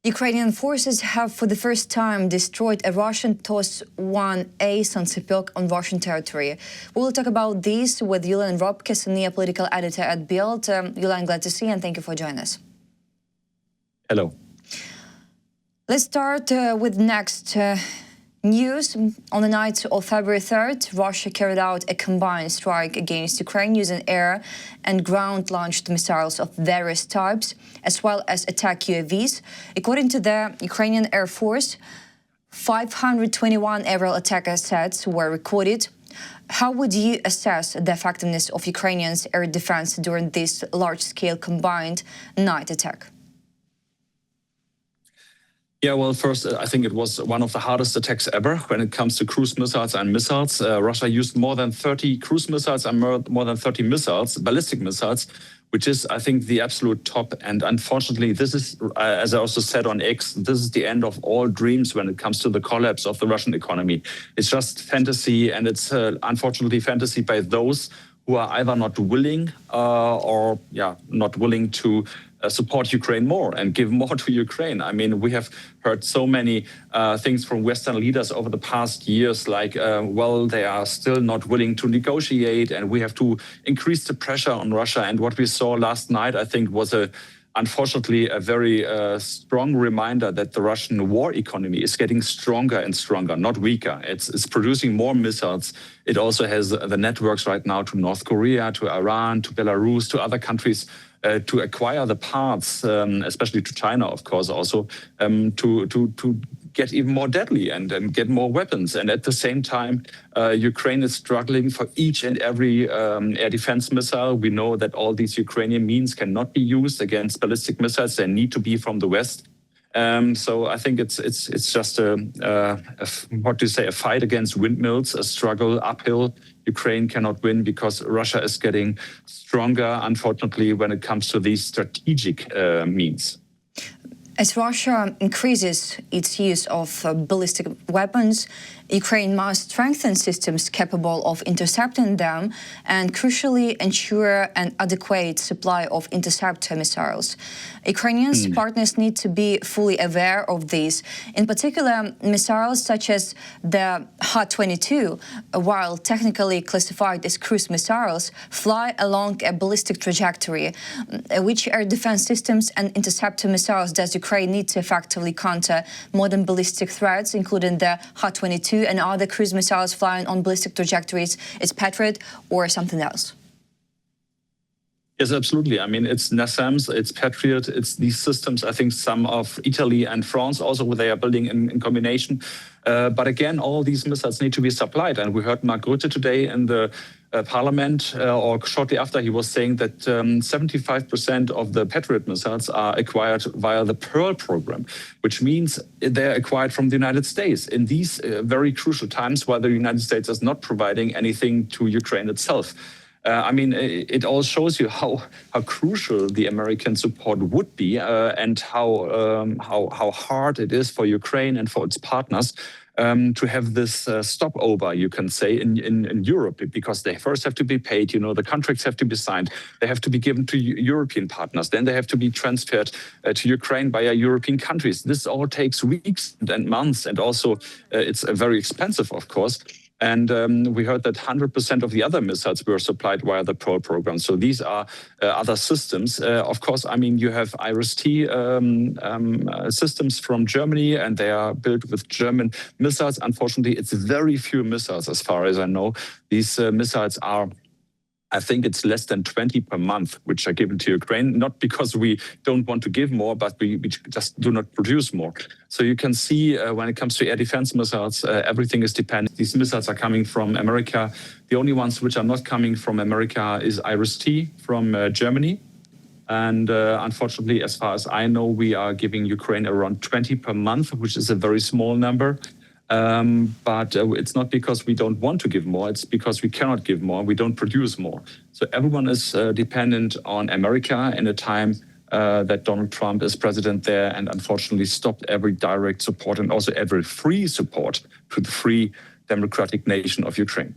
Ukrainian forces have for the first time destroyed a Russian TOS-1A Solntsepyok on Russian territory. We will talk about this with Julian Röpcke, senior political editor at BILD. Julian, glad to see you and thank you for joining us. Hello. Let's start with next news. On the night of February 3rd, Russia carried out a combined strike against Ukraine using air and ground-launched missiles of various types, as well as attack UAVs. According to the Ukrainian Air Force, 521 aerial attack assets were recorded. How would you assess the effectiveness of Ukrainians' air defense during this large-scale combined night attack? Yeah, well, first, I think it was one of the hardest attacks ever when it comes to cruise missiles and missiles. Russia used more than 30 cruise missiles and more than 30 missiles, ballistic missiles, which is, I think, the absolute top. And unfortunately, this is, as I also said on X, this is the end of all dreams when it comes to the collapse of the Russian economy. It's just fantasy, and it's unfortunately fantasy by those who are either not willing or not willing to support Ukraine more and give more to Ukraine. I mean, we have heard so many things from Western leaders over the past years, like, well, they are still not willing to negotiate and we have to increase the pressure on Russia. And what we saw last night, I think, was unfortunately a very strong reminder that the Russian war economy is getting stronger and stronger, not weaker. It's producing more missiles. It also has the networks right now to North Korea, to Iran, to Belarus, to other countries, to acquire the parts, especially to China, of course, also to get even more deadly and get more weapons. And at the same time, Ukraine is struggling for each and every air defense missile. We know that all these Ukrainian means cannot be used against ballistic missiles. They need to be from the West. So I think it's just a fight against windmills, a struggle uphill. Ukraine cannot win because Russia is getting stronger, unfortunately, when it comes to these strategic means. As Russia increases its use of ballistic weapons, Ukraine must strengthen systems capable of intercepting them and, crucially, ensure an adequate supply of interceptor missiles. Ukrainians' partners need to be fully aware of this. In particular, missiles such as the Ha-22, while technically classified as cruise missiles, fly along a ballistic trajectory. Which air defense systems and interceptor missiles does Ukraine need to effectively counter modern ballistic threats, including the Ha-22 and other cruise missiles flying on ballistic trajectories? It's Patriot or something else? Yes, absolutely. I mean, it's NASAMS, it's Patriot, it's these systems. I think some of Italy and France also, they are building in combination. But again, all these missiles need to be supplied. And we heard Mark Rutte today in the Parliament, or shortly after, he was saying that 75% of the Patriot missiles are acquired via the Pearl program, which means they're acquired from the United States in these very crucial times while the United States is not providing anything to Ukraine itself. I mean, it all shows you how crucial the American support would be and how hard it is for Ukraine and for its partners to have this stopover, you can say, in Europe, because they first have to be paid, you know, the contracts have to be signed, they have to be given to European partners, then they have to be transferred to Ukraine via European countries. This all takes weeks and months, and also it's very expensive, of course. And we heard that 100% of the other missiles were supplied via the Pearl program. So these are other systems. Of course, I mean, you have IRIS-T systems from Germany, and they are built with German missiles. Unfortunately, it's very few missiles, as far as I know. These missiles are, I think it's less than 20 per month, which are given to Ukraine, not because we don't want to give more, but we just do not produce more. So you can see when it comes to air defense missiles, everything is dependent. These missiles are coming from America. The only ones which are not coming from America is IRIS-T from Germany. And unfortunately, as far as I know, we are giving Ukraine around 20 per month, which is a very small number. But it's not because we don't want to give more, it's because we cannot give more, we don't produce more. So everyone is dependent on America in a time that Donald Trump is president there and unfortunately stopped every direct support and also every free support to the free democratic nation of Ukraine.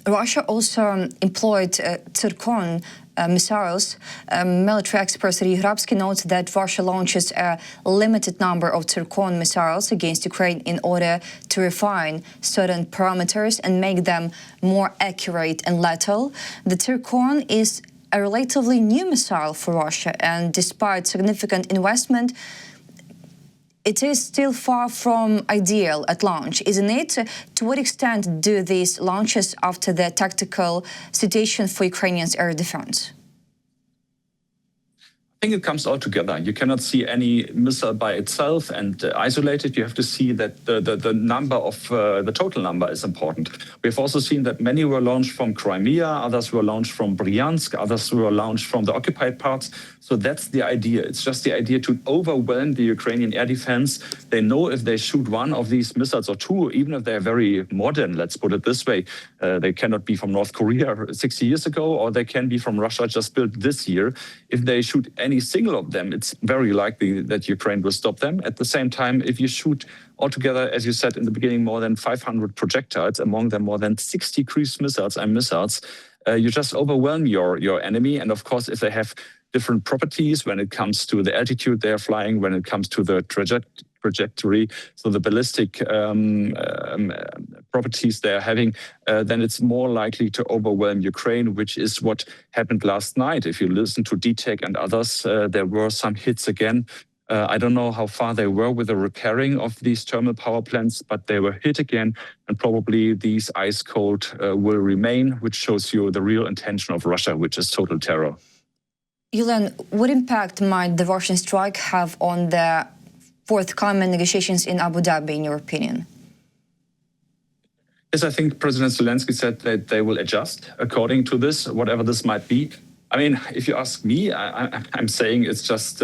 Russia also employed Zircon missiles. Military expert Röpcke notes that Russia launches a limited number of Zircon missiles against Ukraine in order to refine certain parameters and make them more accurate and lethal. The Zircon is a relatively new missile for Russia, and despite significant investment, it is still far from ideal at launch, isn't it? To what extent do these launches after the tactical situation for Ukrainians' air defense? I think it comes all together. You cannot see any missile by itself and isolate it. You have to see that the number of the total number is important. We've also seen that many were launched from Crimea, others were launched from Bryansk, others were launched from the occupied parts. So that's the idea. It's just the idea to overwhelm the Ukrainian air defense. They know if they shoot one of these missiles or two, even if they're very modern, let's put it this way, they cannot be from North Korea 60 years ago, or they can be from Russia just built this year. If they shoot any single of them, it's very likely that Ukraine will stop them. At the same time, if you shoot altogether, as you said in the beginning, more than 500 projectiles, among them more than 60 cruise missiles and missiles, you just overwhelm your enemy. And of course, if they have different properties when it comes to the altitude they're flying, when it comes to the trajectory, so the ballistic properties they're having, then it's more likely to overwhelm Ukraine, which is what happened last night. If you listen to DTEC and others, there were some hits again. I don't know how far they were with the repairing of these thermal power plants, but they were hit again, and probably these ice cold will remain, which shows you the real intention of Russia, which is total terror. Julian, what impact might the Russian strike have on the forthcoming negotiations in Abu Dhabi, in your opinion? Yes, I think President Zelensky said that they will adjust according to this, whatever this might be. I mean, if you ask me, I'm saying it's just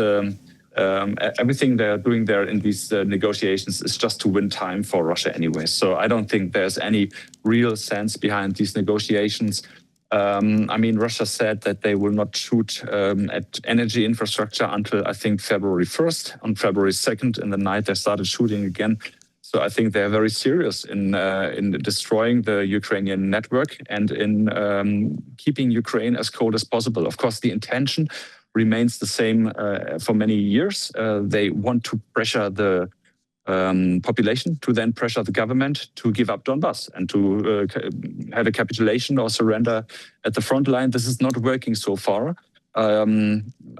everything they're doing there in these negotiations is just to win time for Russia anyway. So I don't think there's any real sense behind these negotiations. I mean, Russia said that they will not shoot at energy infrastructure until, I think, February 1st. On February 2nd in the night, they started shooting again. So I think they're very serious in destroying the Ukrainian network and in keeping Ukraine as cold as possible. Of course, the intention remains the same for many years. They want to pressure the population, to then pressure the government to give up Donbass and to have a capitulation or surrender at the front line. This is not working so far. I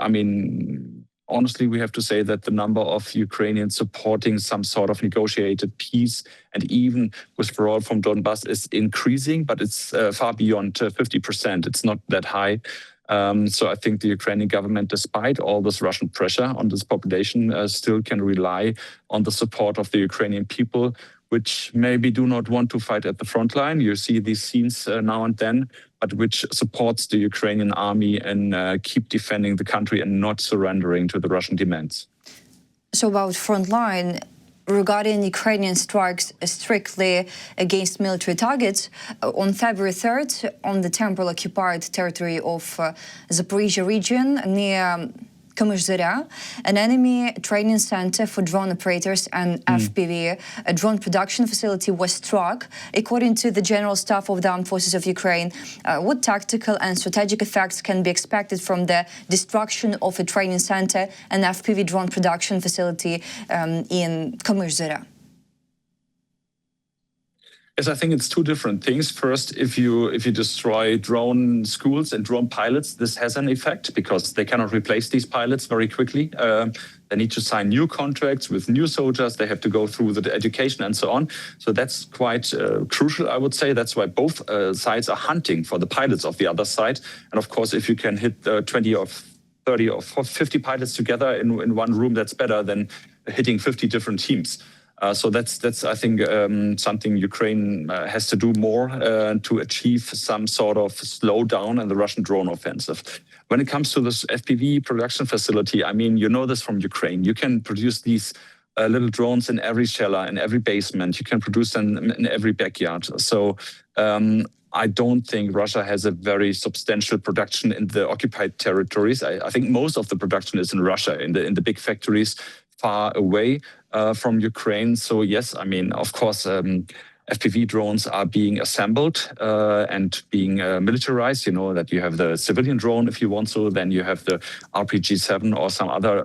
mean, honestly, we have to say that the number of Ukrainians supporting some sort of negotiated peace and even withdrawal from Donbass is increasing, but it's far beyond 50%. It's not that high. So I think the Ukrainian government, despite all this Russian pressure on this population, still can rely on the support of the Ukrainian people, which maybe do not want to fight at the front line. You see these scenes now and then, but which supports the Ukrainian army and keep defending the country and not surrendering to the Russian demands. So about front line, regarding Ukrainian strikes strictly against military targets, on February 3rd, on the temporarily occupied territory of Zaporizhia region near Kamysh-Zarya, an enemy training center for drone operators and FPV, a drone production facility, was struck. According to the General Staff of the Armed Forces of Ukraine, what tactical and strategic effects can be expected from the destruction of a training center and FPV drone production facility in Kamysh-Zarya? Yes, I think it's two different things. First, if you destroy drone schools and drone pilots, this has an effect because they cannot replace these pilots very quickly. They need to sign new contracts with new soldiers. They have to go through the education and so on. So that's quite crucial, I would say. That's why both sides are hunting for the pilots of the other side. And of course, if you can hit 20 or 30 or 50 pilots together in one room, that's better than hitting 50 different teams. So that's I think, something Ukraine has to do more to achieve some sort of slowdown in the Russian drone offensive. When it comes to this FPV production facility, I mean, you know this from Ukraine. You can produce these little drones in every cellar, in every basement. You can produce them in every backyard. So I don't think Russia has a very substantial production in the occupied territories. I think most of the production is in Russia, in the big factories far away from Ukraine. So yes, I mean, of course, FPV drones are being assembled and being militarized. You know that you have the civilian drone if you want so, then you have the RPG-7 or some other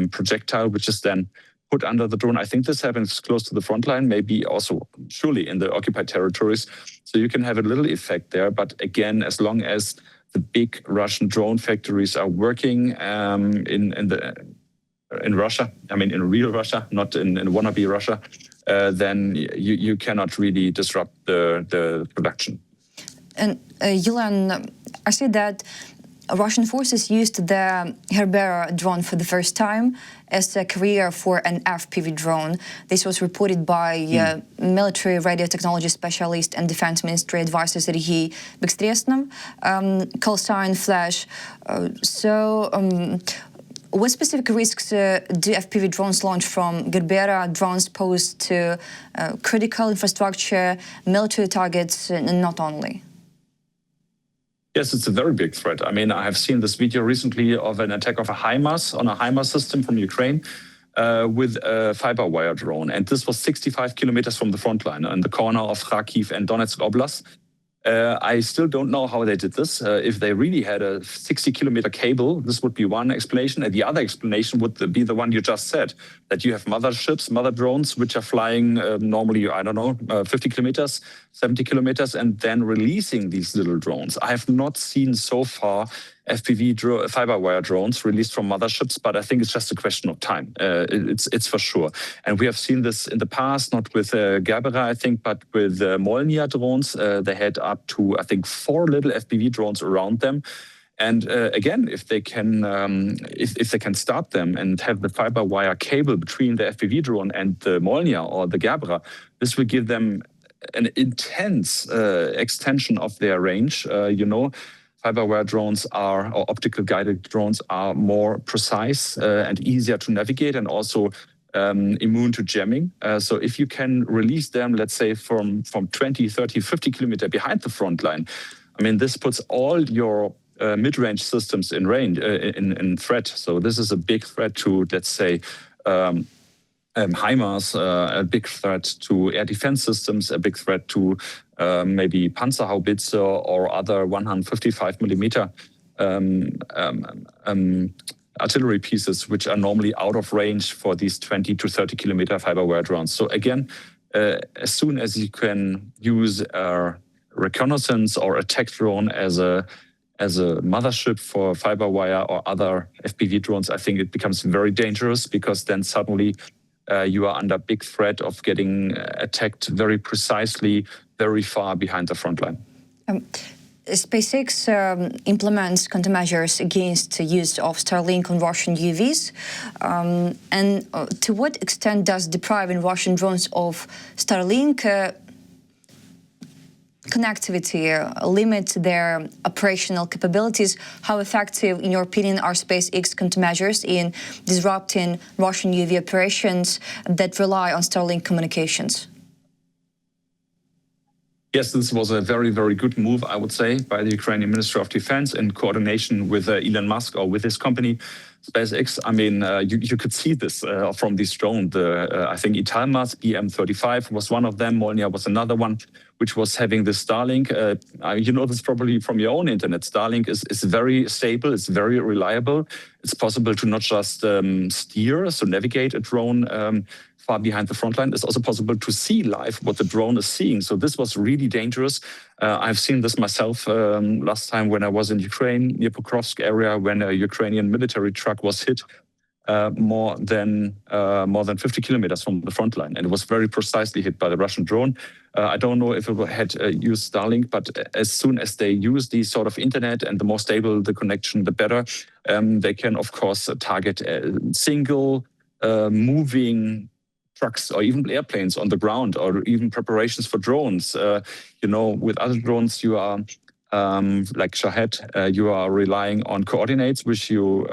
projectile, which is then put under the drone. I think this happens close to the front line, maybe also surely in the occupied territories. So you can have a little effect there. But again, as long as the big Russian drone factories are working in Russia, I mean in real Russia, not in wannabe Russia, then you cannot really disrupt the production. And Julian, I see that Russian forces used the Röpcke drone for the first time as a carrier for an FPV drone. This was reported by military radio technology specialist and defense ministry advisor Sergei Bekstresnov, call sign Flash. What specific risks do FPV drones launched from Röpcke drones pose to critical infrastructure, military targets, and not only? Yes, it's a very big threat. I mean, I have seen this video recently of an attack of a HIMARS on a HIMARS system from Ukraine with a fiber wire drone. And this was 65 kilometers from the front line in the corner of Kharkiv and Donetsk Oblast. I still don't know how they did this. If they really had a 60-kilometer cable, this would be one explanation. And the other explanation would be the one you just said, that you have motherships, mother drones, which are flying normally, I don't know, 50 kilometers, 70 kilometers, and then releasing these little drones. I have not seen so far FPV fiber wire drones released from motherships, but I think it's just a question of time. It's for sure. And we have seen this in the past, not with Röpcke, I think, but with Olha drones. They had up to, I think, 4 little FPV drones around them. And again, if they can start them and have the fiber wire cable between the FPV drone and the Olha or the Röpcke, this will give them an intense extension of their range. You know, fiber wire drones or optical guided drones are more precise and easier to navigate and also immune to jamming. So if you can release them, let's say from 20, 30, 50 kilometers behind the front line, I mean, this puts all your mid-range systems in range, in threat. So this is a big threat to, let's say, HIMARS, a big threat to air defense systems, a big threat to maybe Panzerhaubitze or other 155 millimeter artillery pieces, which are normally out of range for these 20 to 30 kilometer fiber wire drones. So again, as soon as you can use a reconnaissance or attack drone as a mothership for fiber wire or other FPV drones, I think it becomes very dangerous, because then suddenly you are under big threat of getting attacked very precisely, very far behind the front line. SpaceX implements countermeasures against the use of Starlink on Russian UAVs. And to what extent does depriving Russian drones of Starlink connectivity limit their operational capabilities? How effective, in your opinion, are SpaceX countermeasures in disrupting Russian UAV operations that rely on Starlink communications? Yes, this was a very, very good move, I would say, by the Ukrainian Ministry of Defense in coordination with Elon Musk or with his company, SpaceX. I mean, you could see this from this drone. I think Italmas BM-35 was one of them. Olha was another one, which was having the Starlink. You know this probably from your own internet. Starlink is very stable. It's very reliable. It's possible to not just steer, so navigate a drone far behind the front line. It's also possible to see live what the drone is seeing. So this was really dangerous. I've seen this myself last time when I was in Ukraine, near Pokrovsk area, when a Ukrainian military truck was hit more than 50 kilometers from the front line. And it was very precisely hit by the Russian drone. I don't know if it had used Starlink, but as soon as they use the sort of internet and the more stable the connection, the better, they can, of course, target single moving trucks or even airplanes on the ground, or even preparations for drones. You know, with other drones, you are like Shahed, you are relying on coordinates which you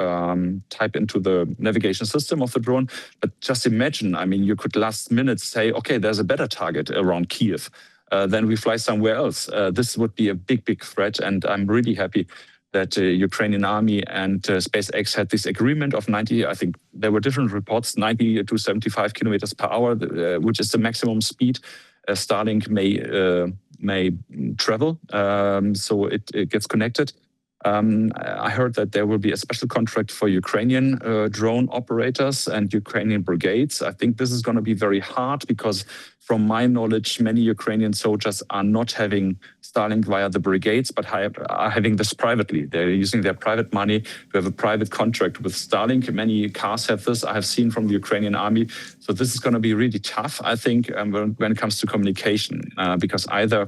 type into the navigation system of the drone. But just imagine, I mean, you could last minute say, okay, there's a better target around Kiev. Then we fly somewhere else. This would be a big, big threat. And I'm really happy that the Ukrainian army and SpaceX had this agreement of 90, I think there were different reports, 90 to 75 kilometers per hour, which is the maximum speed Starlink may travel, so it gets connected. I heard that there will be a special contract for Ukrainian drone operators and Ukrainian brigades. I think this is going to be very hard because, from my knowledge, many Ukrainian soldiers are not having Starlink via the brigades, but are having this privately. They're using their private money to have a private contract with Starlink. Many cars have this. I have seen from the Ukrainian army. So this is going to be really tough, I think, when it comes to communication, because either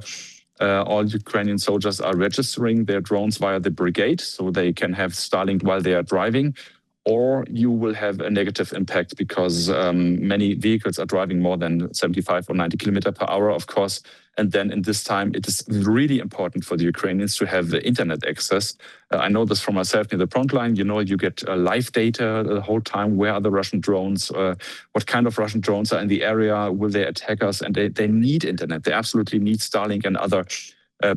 all Ukrainian soldiers are registering their drones via the brigade, so they can have Starlink while they are driving, or you will have a negative impact because many vehicles are driving more than 75 or 90 kilometers per hour, of course. And then in this time, it is really important for the Ukrainians to have the internet access. I know this from myself near the front line. You know, you get live data the whole time. Where are the Russian drones? What kind of Russian drones are in the area? Will they attack us? And they need internet. They absolutely need Starlink and other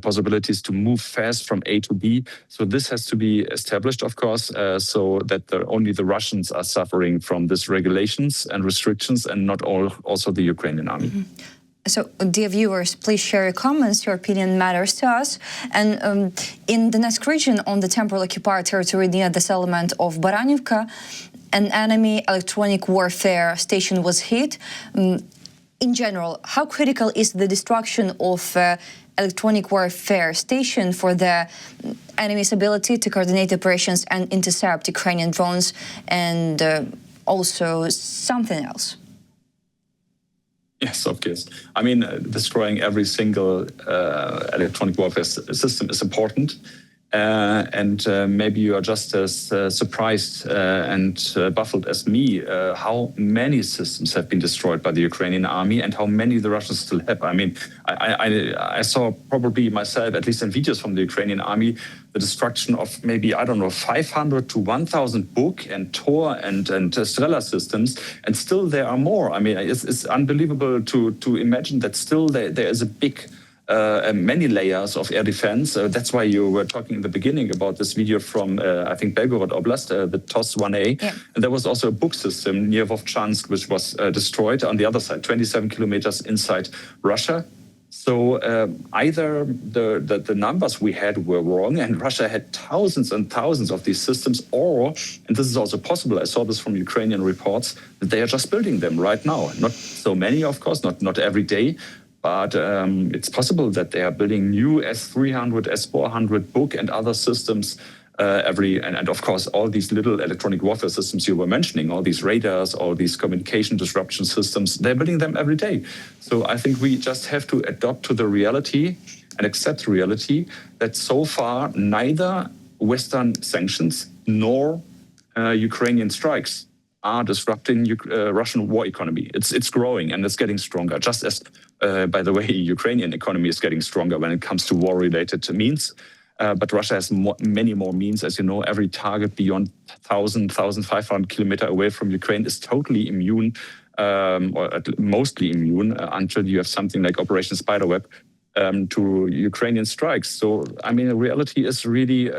possibilities to move fast from A to B. So this has to be established, of course, so that only the Russians are suffering from these regulations and restrictions, and not also the Ukrainian army. Mm-hmm. So, dear viewers, please share your comments. Your opinion matters to us. And in the Donetsk region, on the temporarily occupied territory near the settlement of Baranivka, an enemy electronic warfare station was hit. In general, how critical is the destruction of electronic warfare station for the enemy's ability to coordinate operations and intercept Ukrainian drones, and also something else? Yes, of course. I mean, destroying every single electronic warfare system is important. And maybe you are just as surprised and baffled as me how many systems have been destroyed by the Ukrainian army and how many the Russians still have. I mean, I saw probably myself, at least in videos from the Ukrainian army, the destruction of maybe, I don't know, 500 to 1,000 Buk and Tor and Strela systems, and still there are more. I mean, it's unbelievable to imagine that still there is a big many layers of air defense. That's why you were talking in the beginning about this video from, I think, Belgorod Oblast, the TOS-1A. Yeah. And there was also a Buk system near Vovchansk, which was destroyed on the other side, 27 kilometers inside Russia. So either the numbers we had were wrong and Russia had thousands and thousands of these systems, or, and this is also possible, I saw this from Ukrainian reports, that they are just building them right now. Not so many, of course, not every day, but it's possible that they are building new S-300, S-400 Buk and other systems and of course all these little electronic warfare systems you were mentioning, all these radars, all these communication disruption systems, they're building them every day. So I think we just have to adapt to the reality and accept reality that so far neither Western sanctions nor Ukrainian strikes are disrupting Russian war economy. It's growing and it's getting stronger, just as, by the way, Ukrainian economy is getting stronger when it comes to war-related means. But Russia has many more means. As you know, every target beyond 1,000, 1,500 kilometers away from Ukraine is totally immune, or mostly immune, until you have something like Operation Spiderweb to Ukrainian strikes. So, I mean, the reality is really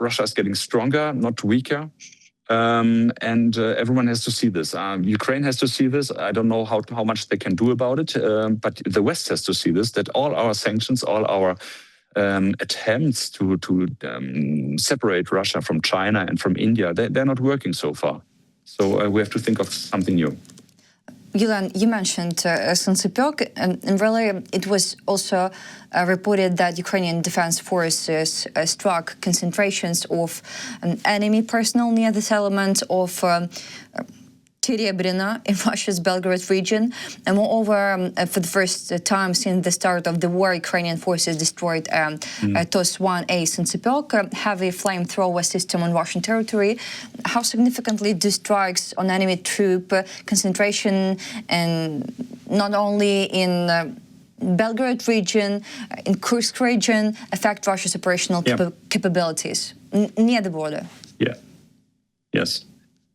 Russia is getting stronger, not weaker. And everyone has to see this. Ukraine has to see this. I don't know how much they can do about it, but the West has to see this, that all our sanctions, all our attempts to separate Russia from China and from India, they're not working so far. So we have to think of something new. Julian, you mentioned Solntsepyok, and really it was also reported that Ukrainian defense forces struck concentrations of enemy personnel near the settlement of Terebrina in Russia's Belgorod region. And moreover, for the first time since the start of the war, Ukrainian forces destroyed TOS-1A Solntsepyok, heavy flamethrower system on Russian territory. How significantly do strikes on enemy troop concentration, and not only in Belgorod region, in Kursk region, affect Russia's operational capabilities near the border? Yeah. Yes.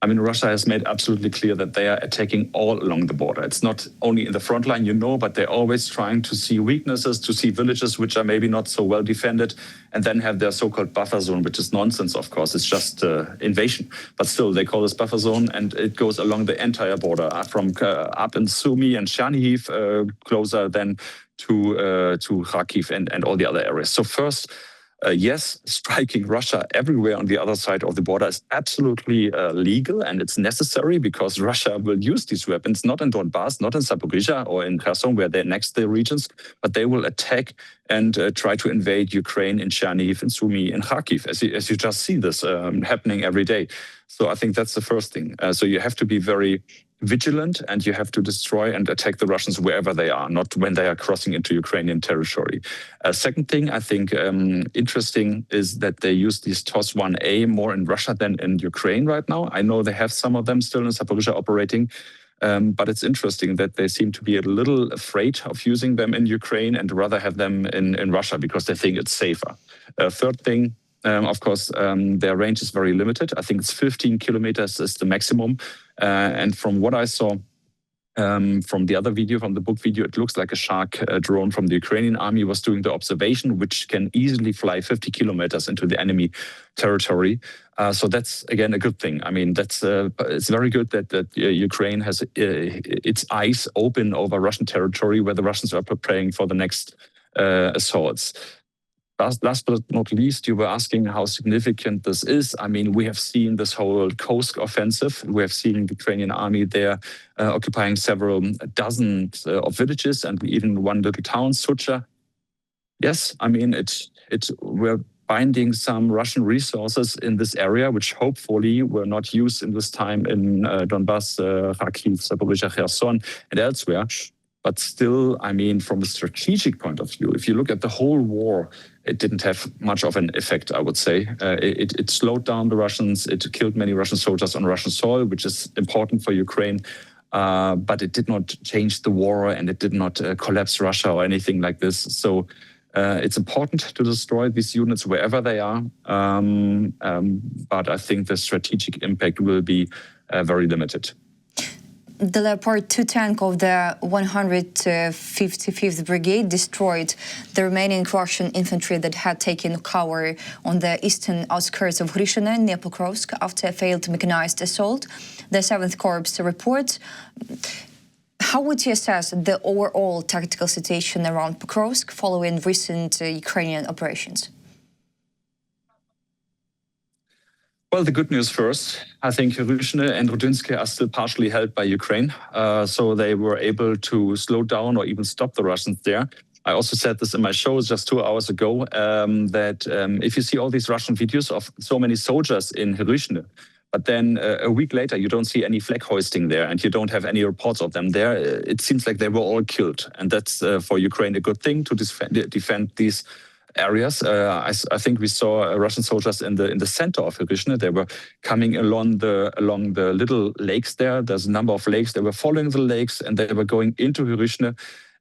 I mean, Russia has made absolutely clear that they are attacking all along the border. It's not only in the front line, you know, but they're always trying to see weaknesses, to see villages which are maybe not so well defended, and then have their so-called buffer zone, which is nonsense, of course. It's just invasion. But still, they call this buffer zone, and it goes along the entire border, from up in Sumy and Chernihiv, closer than to Kharkiv and all the other areas. So first, yes, striking Russia everywhere on the other side of the border is absolutely legal, and it's necessary because Russia will use these weapons, not in Donbass, not in Zaporizhia or in Kherson, where they're next to the regions, but they will attack and try to invade Ukraine in Chernihiv and Sumy and Kharkiv, as you just see this happening every day. So I think that's the first thing. So you have to be very vigilant, and you have to destroy and attack the Russians wherever they are, not when they are crossing into Ukrainian territory. Second thing I think interesting is that they use these TOS-1A more in Russia than in Ukraine right now. I know they have some of them still in Zaporizhia operating, but it's interesting that they seem to be a little afraid of using them in Ukraine and rather have them in Russia because they think it's safer. Third thing, of course, their range is very limited. I think it's 15 kilometers is the maximum. And from what I saw from the other video, from the book video, it looks like a Shark drone from the Ukrainian army was doing the observation, which can easily fly 50 kilometers into the enemy territory. So that's, again, a good thing. I mean, it's very good that Ukraine has its eyes open over Russian territory where the Russians are preparing for the next assaults. Last but not least, you were asking how significant this is. I mean, we have seen this whole Kursk offensive. We have seen the Ukrainian army there occupying several dozens of villages and even one little town, Sucha. Yes, I mean, we're finding some Russian resources in this area, which hopefully were not used in this time in Donbass, Kharkiv, Zaporizhia, Kherson, and elsewhere. But still, I mean, from a strategic point of view, if you look at the whole war, it didn't have much of an effect, I would say. It slowed down the Russians. It killed many Russian soldiers on Russian soil, which is important for Ukraine. But it did not change the war, and it did not collapse Russia or anything like this. So it's important to destroy these units wherever they are. But I think the strategic impact will be very limited. The Leopard 2 tank of the 155th Brigade destroyed the remaining Russian infantry that had taken cover on the eastern outskirts of Hryshino near Pokrovsk after a failed mechanized assault. The 7th Corps reports. How would you assess the overall tactical situation around Pokrovsk following recent Ukrainian operations? Well, the good news first. I think Hryshino and Röpcke are still partially held by Ukraine. So they were able to slow down or even stop the Russians there. I also said this in my show just 2 hours ago, that if you see all these Russian videos of so many soldiers in Hryshino, but then a week later you don't see any flag hoisting there and you don't have any reports of them there, it seems like they were all killed. And that's for Ukraine a good thing to defend these areas. I think we saw Russian soldiers in the center of Hryshino. They were coming along the little lakes there. There's a number of lakes. They were following the lakes and they were going into Hryshino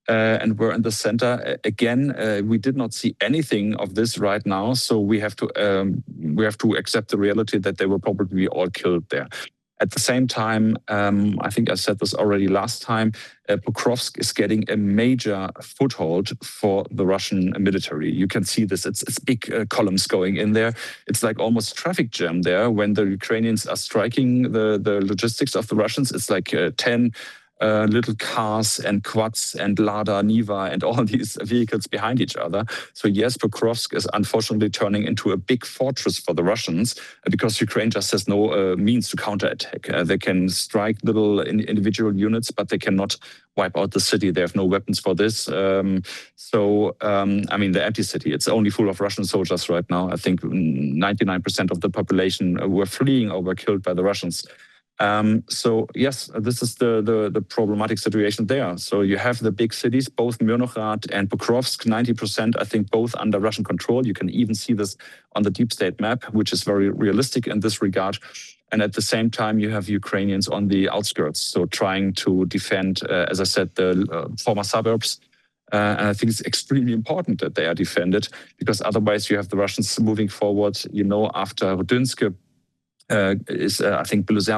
and were in the center. Again, we did not see anything of this right now, so we have to accept the reality that they will probably be all killed there. At the same time, I think I said this already last time, Pokrovsk is getting a major foothold for the Russian military. You can see this. It's big columns going in there. It's like almost traffic jam there when the Ukrainians are striking the logistics of the Russians. It's like 10 little cars and quads and Lada, Niva and all these vehicles behind each other. So yes, Pokrovsk is unfortunately turning into a big fortress for the Russians because Ukraine just has no means to counterattack. They can strike little individual units, but they cannot wipe out the city. They have no weapons for this. I mean, the empty city, it's only full of Russian soldiers right now. I think 99% of the population were fleeing or were killed by the Russians. So yes, this is the problematic situation there. So you have the big cities, both Myrnograd and Pokrovsk, 90%, I think, both under Russian control. You can even see this on the deep state map, which is very realistic in this regard. And at the same time, you have Ukrainians on the outskirts, so trying to defend, as I said, the former suburbs. And I think it's extremely important that they are defended, because otherwise you have the Russians moving forward, after Röpcke. I think Bilan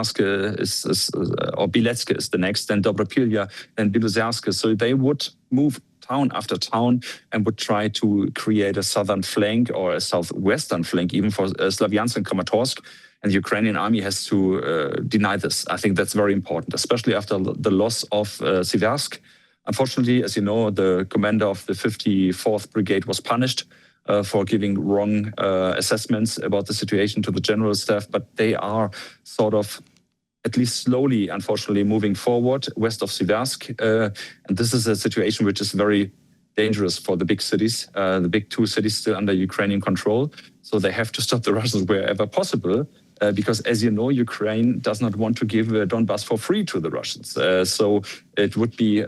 or Bilecka is the next, then Dobropilya, then Bilan. So they would move town after town and would try to create a southern flank or a southwestern flank, even for Slavyansk and Kramatorsk. And the Ukrainian army has to deny this. I think that's very important, especially after the loss of Siversk, Unfortunately, as you know, the commander of the 54th Brigade was punished for giving wrong assessments about the situation to the general staff, but they are sort of at least slowly, unfortunately, moving forward west of Siversk. And this is a situation which is very dangerous for the big cities, the big two cities still under Ukrainian control. So they have to stop the Russians wherever possible, because, as you know, Ukraine does not want to give Donbas for free to the Russians. So it would be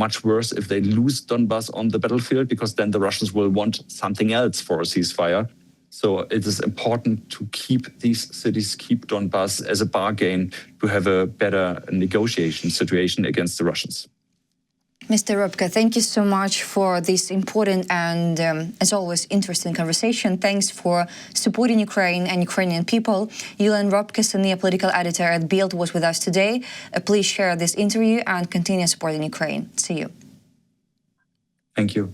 much worse if they lose Donbas on the battlefield, because then the Russians will want something else for a ceasefire. So it is important to keep these cities, keep Donbas as a bargain to have a better negotiation situation against the Russians. Mr. Röpcke, thank you so much for this important and, as always, interesting conversation. Thanks for supporting Ukraine and Ukrainian people. Julian Röpcke, senior political editor at BILD, was with us today. Please share this interview and continue supporting Ukraine. See you. Thank you.